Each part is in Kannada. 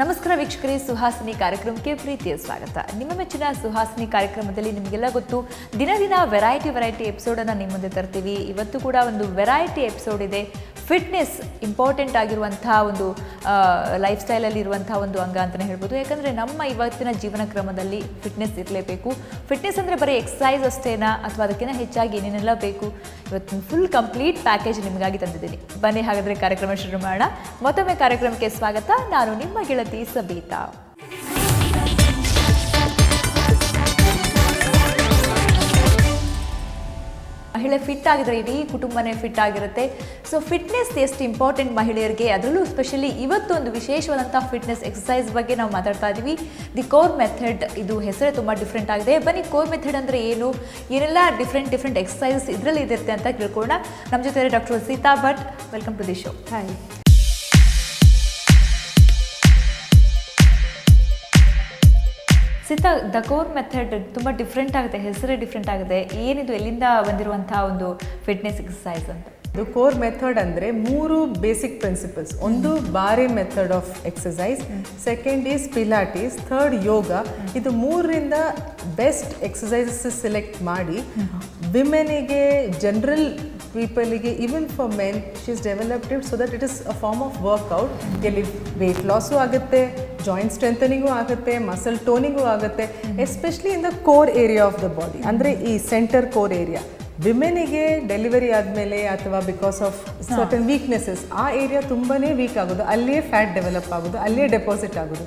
ನಮಸ್ಕಾರ ವೀಕ್ಷಕರೇ, ಸುಹಾಸಿನಿ ಕಾರ್ಯಕ್ರಮಕ್ಕೆ ಪ್ರೀತಿಯ ಸ್ವಾಗತ. ನಿಮ್ಮ ಮೆಚ್ಚಿನ ಸುಹಾಸಿನಿ ಕಾರ್ಯಕ್ರಮದಲ್ಲಿ ನಿಮಗೆಲ್ಲ ಗೊತ್ತು, ದಿನ ವೆರೈಟಿ ಎಪಿಸೋಡನ್ನು ನಿಮ್ಮ ಮುಂದೆ ತರ್ತೀವಿ. ಇವತ್ತು ಕೂಡ ಒಂದು ವೆರೈಟಿ ಎಪಿಸೋಡ್ ಇದೆ. ಫಿಟ್ನೆಸ್ ಇಂಪಾರ್ಟೆಂಟ್ ಆಗಿರುವಂಥ ಒಂದು ಲೈಫ್ ಸ್ಟೈಲಲ್ಲಿ ಇರುವಂಥ ಒಂದು ಅಂಗ ಅಂತಲೇ ಹೇಳ್ಬೋದು. ಯಾಕಂದರೆ ನಮ್ಮ ಇವತ್ತಿನ ಜೀವನ ಕ್ರಮದಲ್ಲಿ ಫಿಟ್ನೆಸ್ ಇರಲೇಬೇಕು. ಫಿಟ್ನೆಸ್ ಅಂದರೆ ಬರೀ ಎಕ್ಸಸೈಸ್ ಅಷ್ಟೇನಾ ಅಥವಾ ಅದಕ್ಕಿಂತ ಹೆಚ್ಚಾಗಿ ಏನೇನೆಲ್ಲ ಬೇಕು, ಇವತ್ತು ಫುಲ್ ಕಂಪ್ಲೀಟ್ ಪ್ಯಾಕೇಜ್ ನಿಮಗಾಗಿ ತಂದಿದ್ದೀನಿ. ಬನ್ನಿ ಹಾಗಾದರೆ ಕಾರ್ಯಕ್ರಮ ಶುರು ಮಾಡೋಣ. ಮತ್ತೊಮ್ಮೆ ಕಾರ್ಯಕ್ರಮಕ್ಕೆ ಸ್ವಾಗತ. ನಾನು ನಿಮ್ಮ ಗೆಳತಿ ಸಬೀತಾ. ಮಹಿಳೆ ಫಿಟ್ ಆಗಿದ್ರೆ ಇಡೀ ಕುಟುಂಬನೇ ಫಿಟ್ ಆಗಿರುತ್ತೆ. ಸೊ ಫಿಟ್ನೆಸ್ ಎಷ್ಟು ಇಂಪಾರ್ಟೆಂಟ್ ಮಹಿಳೆಯರಿಗೆ, ಅದರಲ್ಲೂ ಸ್ಪೆಷಲಿ ಇವತ್ತು ಒಂದು ವಿಶೇಷವಾದಂಥ ಫಿಟ್ನೆಸ್ ಎಕ್ಸಸೈಸ್ ಬಗ್ಗೆ ನಾವು ಮಾತಾಡ್ತಾ ಇದ್ದೀವಿ. The core method. ಇದು ಹೆಸರೇ ತುಂಬ ಡಿಫ್ರೆಂಟ್ ಆಗಿದೆ. ಬನ್ನಿ, ಕೋರ್ ಮೆಥಡ್ ಅಂದರೆ ಏನು, ಏನೆಲ್ಲ ಡಿಫ್ರೆಂಟ್ ಎಕ್ಸಸೈಸ್ ಇದರಲ್ಲಿ ಇರುತ್ತೆ ಅಂತ ತಿಳ್ಕೊಳ್ಳೋಣ. ನಮ್ಮ ಜೊತೆ doctor Seetha Bhat. Welcome to the show. Hi. Seetha, the core method ತುಂಬ ಡಿಫ್ರೆಂಟ್ ಆಗುತ್ತೆ, ಹೆಸರೇ ಡಿಫ್ರೆಂಟ್ ಆಗಿದೆ. ಏನಿದು, ಎಲ್ಲಿಂದ ಬಂದಿರುವಂಥ ಒಂದು ಫಿಟ್ನೆಸ್ ಎಕ್ಸಸೈಸ್ ಅಂತ? ಇದು ಕೋರ್ ಮೆಥಡ್ ಅಂದರೆ 3 ಬೇಸಿಕ್ ಪ್ರಿನ್ಸಿಪಲ್ಸ್. ಒಂದು barre method of exercise, second is pilates, third yoga. ಇದು 3ರಿಂದ ಬೆಸ್ಟ್ ಎಕ್ಸಸೈಸಸ್ ಸೆಲೆಕ್ಟ್ ಮಾಡಿ ವಿಮೆನಿಗೆ, ಜನರಲ್ ಪೀಪಲಿಗೆ, even for men, she is developed it so that it is a form of workout. ಎಲ್ಲಿ ವೆಯ್ಟ್ ಲಾಸು ಆಗುತ್ತೆ, ಜಾಯಿಂಟ್ ಸ್ಟ್ರೆಂಥನಿಂಗು ಆಗುತ್ತೆ, ಮಸಲ್ ಟೋನಿಂಗು ಆಗುತ್ತೆ, especially in the core area of the body, ಅಂದರೆ ಈ ಸೆಂಟರ್ ಕೋರ್ ಏರಿಯಾ. ವಿಮೆನಿಗೆ ಡೆಲಿವರಿ ಆದಮೇಲೆ ಅಥವಾ ಬಿಕಾಸ್ ಆಫ್ ಸರ್ಟನ್ ವೀಕ್ನೆಸಸ್, ಆ ಏರಿಯಾ ತುಂಬಾ ವೀಕ್ ಆಗೋದು, ಅಲ್ಲಿಯೇ ಫ್ಯಾಟ್ ಡೆವಲಪ್ ಆಗೋದು, ಅಲ್ಲಿಯೇ ಡೆಪಾಸಿಟ್ ಆಗೋದು.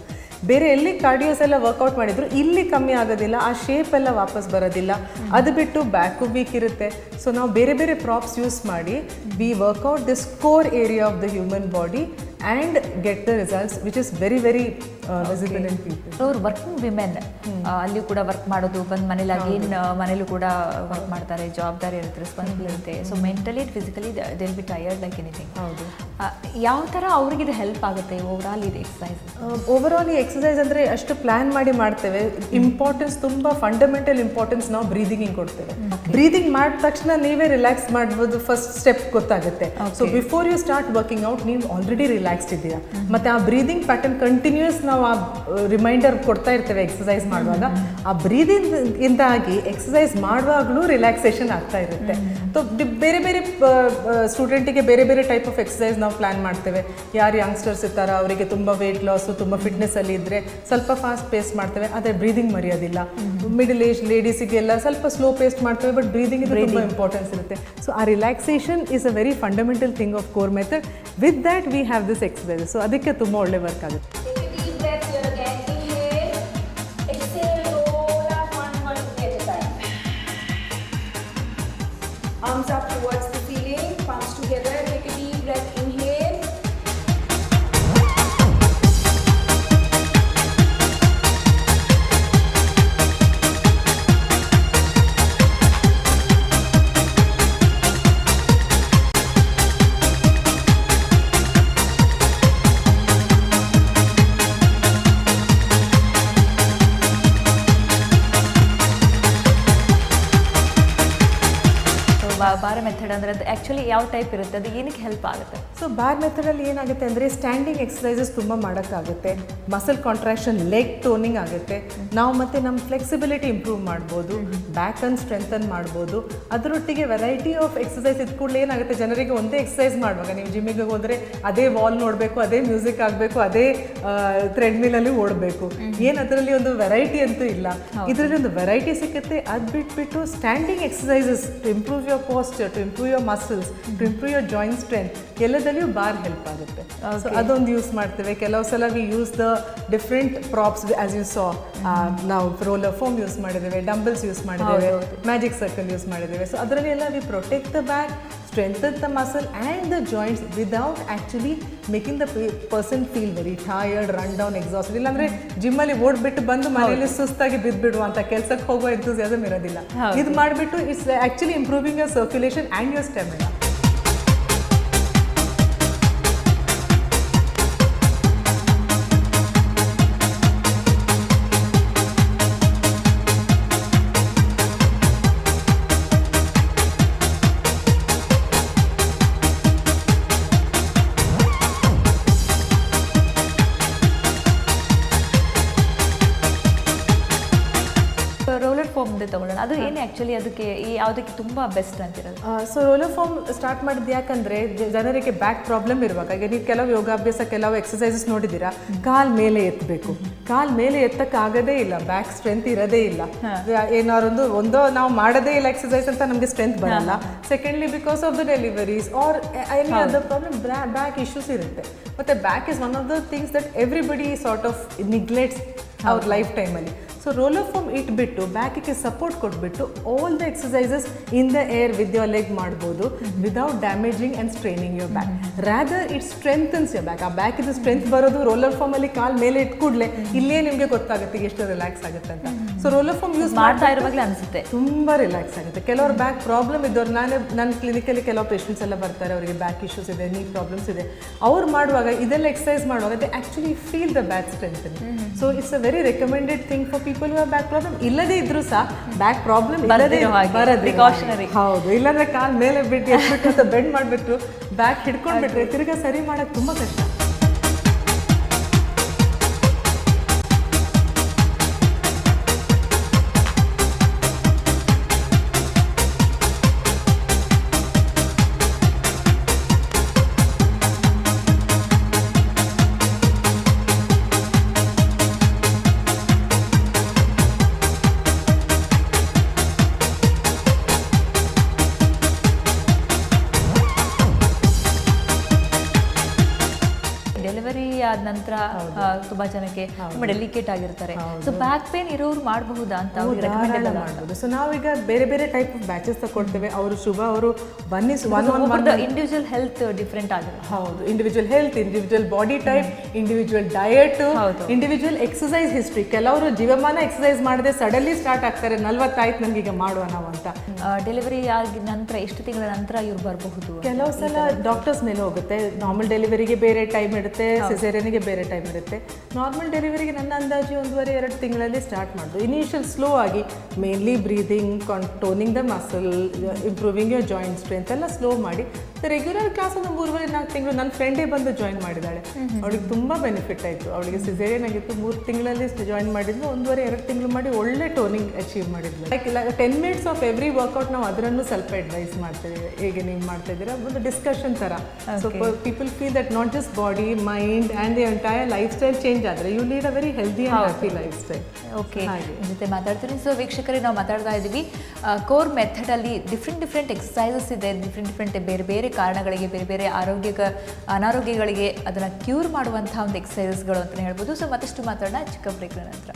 ಬೇರೆ ಎಲ್ಲಿ ಕಾರ್ಡಿಯೋಸ್ ಎಲ್ಲ ವರ್ಕೌಟ್ ಮಾಡಿದ್ರು ಇಲ್ಲಿ ಕಮ್ಮಿ ಆಗೋದಿಲ್ಲ, ಆ ಶೇಪ್ ಎಲ್ಲ ವಾಪಸ್ ಬರೋದಿಲ್ಲ. ಅದು ಬಿಟ್ಟು ಬ್ಯಾಕು ವೀಕ್ ಇರುತ್ತೆ. ಸೊ ನಾವು ಬೇರೆ ಬೇರೆ ಪ್ರಾಪ್ಸ್ ಯೂಸ್ ಮಾಡಿ we work out this core area of the human body and get the results which is very visible in people. ಅವರು ವರ್ಕಿಂಗ್ ವಿಮೆನ್, ಅಲ್ಲಿ ಕೂಡ ವರ್ಕ್ ಮಾಡೋದು, ಬಂದು ಮನೇಲಿ ಅಗೇನ್ ಮನೇಲೂ ಕೂಡ ವರ್ಕ್ ಮಾಡ್ತಾರೆ, ಜವಾಬ್ದಾರಿ ಇರುತ್ತೆ, ರೆಸ್ಪಾನ್ಸಿಬಲ್ ಇರುತ್ತೆ. So mentally physically they will be tired like anything. ಹೌದು. ಯಾವ ಥರ ಅವ್ರಿಗೆ ಇದು ಹೆಲ್ಪ್ ಆಗುತ್ತೆ ಓವರಾಲ್ ಇದು ಎಕ್ಸಸೈಸ್? ಓವರಾಲ್ ಈ ಎಕ್ಸಸೈಸ್ ಅಂದರೆ ಅಷ್ಟು ಪ್ಲ್ಯಾನ್ ಮಾಡಿ ಮಾಡ್ತೇವೆ. ಇಂಪಾರ್ಟೆನ್ಸ್, ತುಂಬ ಫಂಡಮೆಂಟಲ್ ಇಂಪಾರ್ಟೆನ್ಸ್ ನಾವು ಬ್ರೀದಿಂಗಿಗೆ ಕೊಡ್ತೇವೆ. ಬ್ರೀದಿಂಗ್ ಮಾಡಿದ ತಕ್ಷಣ ನೀವೇ ರಿಲ್ಯಾಕ್ಸ್ ಮಾಡ್ಬೋದು, ಫಸ್ಟ್ ಸ್ಟೆಪ್ ಗೊತ್ತಾಗುತ್ತೆ. So before you start working out ನೀವು ಆಲ್ರೆಡಿ ರಿಲ್ಯಾಕ್ಸ್ಡ್ ಇದ್ದೀರಾ. ಮತ್ತು ಆ ಬ್ರೀದಿಂಗ್ ಪ್ಯಾಟರ್ನ್ ಕಂಟಿನ್ಯೂಸ್ ನಾವು ಆ ರಿಮೈಂಡರ್ ಕೊಡ್ತಾ ಇರ್ತೇವೆ ಎಕ್ಸಸೈಸ್ ಮಾಡುವಾಗ. ಆ ಬ್ರೀದಿಂಗ್ ಇಂದಾಗಿ ಎಕ್ಸಸೈಸ್ ಮಾಡುವಾಗಲೂ ರಿಲ್ಯಾಕ್ಸೇಷನ್ ಆಗ್ತಾ ಇರುತ್ತೆ. ಸೊ ಬೇರೆ ಬೇರೆ ಸ್ಟೂಡೆಂಟಿಗೆ ಬೇರೆ ಬೇರೆ ಟೈಪ್ ಆಫ್ ಎಕ್ಸಸೈಸ್ ನಾವು ಪ್ಲ್ಯಾನ್ ಮಾಡ್ತೇವೆ. ಯಾರು ಯಂಗ್ಸ್ಟರ್ಸ್ ಇರ್ತಾರೋ ಅವರಿಗೆ ತುಂಬ ವೆಯ್ಟ್ ಲಾಸು, ತುಂಬ ಫಿಟ್ನೆಸ್ಸಲ್ಲಿ ಇದ್ದರೆ ಸ್ವಲ್ಪ ಫಾಸ್ಟ್ ಪೇಸ್ ಮಾಡ್ತೇವೆ, ಆದರೆ ಬ್ರೀದಿಂಗ್ ಮರೆಯೋದಿಲ್ಲ. ಮಿಡಲ್ ಏಜ್ ಲೇಡೀಸಿಗೆಲ್ಲ ಸ್ವಲ್ಪ ಸ್ಲೋ ಪೇಸ್ಟ್ ಮಾಡ್ತೇವೆ, ಬಟ್ ಬ್ರೀದಿಂಗ್ ಇದು ತುಂಬ ಇಂಪಾರ್ಟೆನ್ಸ್ ಇರುತ್ತೆ. ಸೊ ಆ relaxation is a very fundamental thing of core method. With that we have this exercise. So ಅದಕ್ಕೆ ತುಂಬ ಒಳ್ಳೆ ವರ್ಕ್ ಆಗುತ್ತೆ. Arms up towards the ceiling, palms together, take a deep breath, inhale. Bar method ಅಂದರೆ ಅದು ಆ್ಯಕ್ಚುಲಿ ಯಾವ ಟೈಪ್ ಇರುತ್ತೆ, ಅದು ಏನಕ್ಕೆ ಹೆಲ್ಪ್ ಆಗುತ್ತೆ? ಸೊ ಬಾರ್ ಮೆಥಡಲ್ಲಿ ಏನಾಗುತ್ತೆ ಅಂದರೆ ಸ್ಟ್ಯಾಂಡಿಂಗ್ ಎಕ್ಸಸೈಸಸ್ ತುಂಬ ಮಾಡೋಕ್ಕಾಗುತ್ತೆ, ಮಸಲ್ ಕಾಂಟ್ರಾಕ್ಷನ್, ಲೆಗ್ ಟೋನಿಂಗ್ ಆಗುತ್ತೆ. ನಾವು ಮತ್ತು ನಮ್ಮ ಫ್ಲೆಕ್ಸಿಬಿಲಿಟಿ ಇಂಪ್ರೂವ್ ಮಾಡ್ಬೋದು, ಬ್ಯಾಕನ್ನು ಸ್ಟ್ರೆಂಥನ್ ಮಾಡ್ಬೋದು. ಅದರೊಟ್ಟಿಗೆ ವೆರೈಟಿ ಆಫ್ ಎಕ್ಸಸೈಸ್ ಇದ್ದ ಕೂಡಲೇ ಏನಾಗುತ್ತೆ, ಜನರಿಗೆ ಒಂದೇ ಎಕ್ಸಸೈಸ್ ಮಾಡುವಾಗ ನೀವು ಜಿಮ್ಮಿಗೆ ಹೋದರೆ ಅದೇ ವಾಲ್ ನೋಡಬೇಕು, ಅದೇ ಮ್ಯೂಸಿಕ್ ಆಗಬೇಕು, ಅದೇ ಥ್ರೆಡ್ಮಿಲಲ್ಲಿ ಓಡಬೇಕು. ಏನು ಅದರಲ್ಲಿ ಒಂದು ವೆರೈಟಿ ಅಂತೂ ಇಲ್ಲ. ಇದರಲ್ಲಿ ಒಂದು ವೆರೈಟಿ ಸಿಗುತ್ತೆ. ಅದು ಬಿಟ್ಬಿಟ್ಟು standing exercises to improve your posture, to improve your muscles, to improve your joint strength, ಎಲ್ಲದಲ್ಲಿಯೂ ಬಾರ್ ಹೆಲ್ಪ್ ಆಗುತ್ತೆ. ಸೊ ಅದೊಂದು ಯೂಸ್ ಮಾಡ್ತೇವೆ. ಕೆಲವು ಸಲ we use the different props as you saw. ನಾವು ರೋಲರ್ ಫೋಮ್ ಯೂಸ್ ಮಾಡಿದ್ದೇವೆ, ಡಂಬಲ್ಸ್ ಯೂಸ್ ಮಾಡಿದ್ದೇವೆ, ಮ್ಯಾಜಿಕ್ ಸರ್ಕಲ್ ಯೂಸ್ ಮಾಡಿದ್ದೇವೆ. ಸೊ ಅದರಲ್ಲಿ ಎಲ್ಲ we protect the back, strengthen the muscle and the joints without actually making the person feel very tired, run down, exhausted. ಇಲ್ಲಾಂದರೆ ಜಿಮ್ಮಲ್ಲಿ ಓಡ್ಬಿಟ್ಟು ಬಂದು ಮನೆಯಲ್ಲಿ ಸುಸ್ತಾಗಿ ಬಿದ್ದುಬಿಡುವಂಥ ಕೆಲಸಕ್ಕೆ ಹೋಗೋ ಎಂಥೂಸಿಯಾಸಮ್ ಇರೋದಿಲ್ಲ. ಇದು ಮಾಡಿಬಿಟ್ಟು it's actually improving your circulation and your stamina. ಅದು ಏನು ಆ್ಯಕ್ಚುಲಿ ಅದಕ್ಕೆ ಯಾವುದಕ್ಕೆ ತುಂಬ ಬೆಸ್ಟ್ ಅಂತಿರೋದು? ಸೊ ರೋಲರ್ ಫಾರ್ಮ್ ಸ್ಟಾರ್ಟ್ ಮಾಡಿದ್ದು ಯಾಕಂದರೆ ಜನರಿಗೆ ಬ್ಯಾಕ್ ಪ್ರಾಬ್ಲಮ್ ಇರುವಾಗ, ಈಗ ನೀವು ಕೆಲವು ಯೋಗಾಭ್ಯಾಸ ಕೆಲವು ಎಕ್ಸಸೈಸಸ್ ನೋಡಿದ್ದೀರಾ, ಕಾಲ್ ಮೇಲೆ ಎತ್ತಬೇಕು, ಕಾಲ್ ಮೇಲೆ ಎತ್ತಕ್ಕಾಗದೇ ಇಲ್ಲ, ಬ್ಯಾಕ್ ಸ್ಟ್ರೆಂತ್ ಇರೋದೇ ಇಲ್ಲ. ಏನಾರೊಂದು ನಾವು ಮಾಡೋದೇ ಇಲ್ಲ ಎಕ್ಸಸೈಸ್ ಅಂತ ನಮಗೆ ಸ್ಟ್ರೆಂತ್ ಬರಲ್ಲ. Secondly because of the deliveries or any other problem back issues ಇರುತ್ತೆ. ಮತ್ತು back is one of the things that everybody sort of neglects ಅವ್ರ ಲೈಫ್ ಟೈಮಲ್ಲಿ. ಸೊ ರೋಲರ್ ಫಾರ್ಮ್ ಇಟ್ಬಿಟ್ಟು ಬ್ಯಾಕಿಗೆ ಸಪೋರ್ಟ್ ಕೊಟ್ಬಿಟ್ಟು all the exercises in the air with your leg ಮಾಡ್ಬೋದು without damaging and straining your back. Rather it strengthens your back. ಆ ಬ್ಯಾಕಿದು ಸ್ಟ್ರೆಂತ್ ಬರೋದು ರೋಲರ್ ಫಾರ್ಮಲ್ಲಿ ಕಾಲ್ ಮೇಲೆ ಇಟ್ ಕೂಡಲೇ ಇಲ್ಲೇ ನಿಮಗೆ ಗೊತ್ತಾಗುತ್ತೆ ಎಷ್ಟು ರಿಲ್ಯಾಕ್ಸ್ ಆಗುತ್ತೆ ಅಂತ. ಸೊ ರೋಲರ್ ಫಾರ್ಮ್ ಯೂಸ್ ಮಾಡ್ತಾ ಇರುವಾಗಲೇ ಅನಿಸುತ್ತೆ ತುಂಬ ರಿಲ್ಯಾಕ್ಸ್ ಆಗುತ್ತೆ. ಕೆಲವರು ಬ್ಯಾಕ್ ಪ್ರಾಬ್ಲಮ್ ಇದ್ದವ್ರು, ನನ್ನ ಕ್ಲಿನಿಕಲ್ಲಿ ಕೆಲವು ಪೇಷಂಟ್ಸ್ ಎಲ್ಲ ಬರ್ತಾರೆ, ಅವರಿಗೆ ಬ್ಯಾಕ್ ಇಶ್ಯೂಸ್ ಇದೆ, ನೀ ಪ್ರಾಬ್ಲಮ್ಸ್ ಇದೆ, ಅವ್ರು ಮಾಡುವಾಗ ಇದೆಲ್ಲ ಎಕ್ಸಸೈಸ್ ಮಾಡುವಾಗ they actually feel the back strength. So it's a very recommended thing for people who back problem. ಇಲ್ಲದೇ ಇದ್ರೂ ಸಹ ಬ್ಯಾಕ್ ಪ್ರಾಬ್ಲಮ್ ಇಲ್ಲದೇ ಪ್ರಿಕಾಷನರಿ. ಹೌದು, ಇಲ್ಲಾಂದ್ರೆ ಕಾಲ್ ಮೇಲೆ ಬಿಟ್ಟು ಎತ್ಬಿಟ್ಟು ಅಥವಾ ಬೆಂಡ್ ಮಾಡಿಬಿಟ್ಟು ಬ್ಯಾಕ್ ಹಿಡ್ಕೊಂಡ್ಬಿಟ್ರೆ ತಿರ್ಗಾ ಸರಿ ಮಾಡೋಕ್ಕೆ ತುಂಬ ಕಷ್ಟ. ಡೆಲಿವರಿ ಆದ ನಂತರ ತುಂಬಾ ಜನಕ್ಕೆ ತುಂಬಾ ಡೆಲಿಕೇಟ್ ಆಗಿರ್ತಾರೆ. ಸೊ ಬ್ಯಾಕ್ ಪೇನ್ ಇರೋರು ಮಾಡಬಹುದಾ ಅಂತ ಮಾಡ್ಬೋದು. ಸೊ ನಾವೀಗ ಬೇರೆ ಬೇರೆ ಟೈಪ್ ಆಫ್ ಬ್ಯಾಚಸ್ ತಗೊಳ್ತೇವೆ. ಅವರು ಅವರು ಬನ್ನಿ ಇಂಡಿವಿಜುವಲ್ ಹೆಲ್ತ್ ಡಿಫ್ರೆಂಟ್ ಆಗಿದೆ. ಹೌದು, individual health, individual body type, individual diet, individual exercise history. ಕೆಲವರು ಜೀವಮಾನ ಎಕ್ಸಸೈಸ್ ಮಾಡದೆ ಸಡನ್ಲಿ ಸ್ಟಾರ್ಟ್ ಆಗ್ತಾರೆ, 40 ಆಯ್ತು ನನಗೀಗ ಮಾಡುವ ನಾವು ಅಂತ. ಡೆಲಿವರಿ ಆಗಿದ ನಂತರ ಎಷ್ಟು ತಿಂಗಳ ನಂತರ ಇವ್ರು ಬರಬಹುದು? ಕೆಲವು ಸಲ ಡಾಕ್ಟರ್ಸ್ ಮೇಲೆ ಹೋಗುತ್ತೆ. ನಾರ್ಮಲ್ ಡೆಲಿವರಿಗೆ ಬೇರೆ ಟೈಮ್ ಇರುತ್ತೆ, ಸಿಸೇರಿಯನ್ಗೆ ಬೇರೆ ಟೈಮ್ ಇರುತ್ತೆ. ನಾರ್ಮಲ್ ಡೆಲಿವರಿಗೆ ನನ್ನ ಅಂದಾಜು 1.5-2 ತಿಂಗಳಲ್ಲಿ ಸ್ಟಾರ್ಟ್ ಮಾಡೋದು. ಇನಿಷಿಯಲ್ ಸ್ಲೋ ಆಗಿ mainly breathing, toning the muscle, improving your joint strength ಎಲ್ಲ ಸ್ಲೋ ಮಾಡಿ ರೆಗ್ಯುಲರ್ ಕ್ಲಾಸ್ ಒಂದು 3.5-4 ತಿಂಗಳು. ನನ್ನ ಫ್ರೆಂಡೇ ಬಂದು ಜಾಯಿನ್ ಮಾಡಿದ್ದಾಳೆ, ಅವಳಿಗೆ ತುಂಬ ಬೆನಿಫಿಟ್ ಆಯಿತು. ಅವಳಿಗೆ ಸಿಸೇರಿಯನ್ ಆಗಿತ್ತು, 3 ತಿಂಗಳಲ್ಲಿ ಜಾಯಿನ್ ಮಾಡಿದ್ಲು, 1.5-2 ತಿಂಗಳು ಮಾಡಿ ಒಳ್ಳೆ ಟೋನಿಂಗ್ ಅಚೀವ್ ಮಾಡಿದ್ಲು. Like 10 minutes of every workout ನಾವು ಅದರನ್ನು ಸ್ವಲ್ಪ ಅಡ್ವೈಸ್ ಮಾಡ್ತೇವೆ, ಹೇಗೆ ನೀವು ಮಾಡ್ತಾ ಇದ್ದೀರಾ, ಒಂದು ಡಿಸ್ಕಷನ್ ಥರ. So people feel that not just body, mind and the entire lifestyle change ಆದರೆ you lead a very healthy and happy lifestyle. Okay, ಜೊತೆ ಮಾತಾಡ್ತೀನಿ. ಸೊ ವೀಕ್ಷಕರೇ, ನಾವು ಮಾತಾಡ್ತಾ ಇದ್ದೀವಿ ಕೋರ್ ಮೆಥಡಲ್ಲಿ ಡಿಫ್ರೆಂಟ್ ಎಕ್ಸಸೈಸಸ್ ಇದೆ. ಡಿಫ್ರೆಂಟ್ ಬೇರೆ ಬೇರೆ ಕಾರಣಗಳಿಗೆ, ಬೇರೆ ಬೇರೆ ಅನಾರೋಗ್ಯಗಳಿಗೆ ಅದನ್ನು ಕ್ಯೂರ್ ಮಾಡುವಂಥ ಒಂದು ಎಕ್ಸಸೈಸಸ್ಗಳು ಅಂತಲೇ ಹೇಳ್ಬೋದು. ಸೊ ಮತ್ತಷ್ಟು ಮಾತಾಡೋಣ ಚಿಕ್ಕ ಬ್ರೇಕ್ನ ನಂತರ.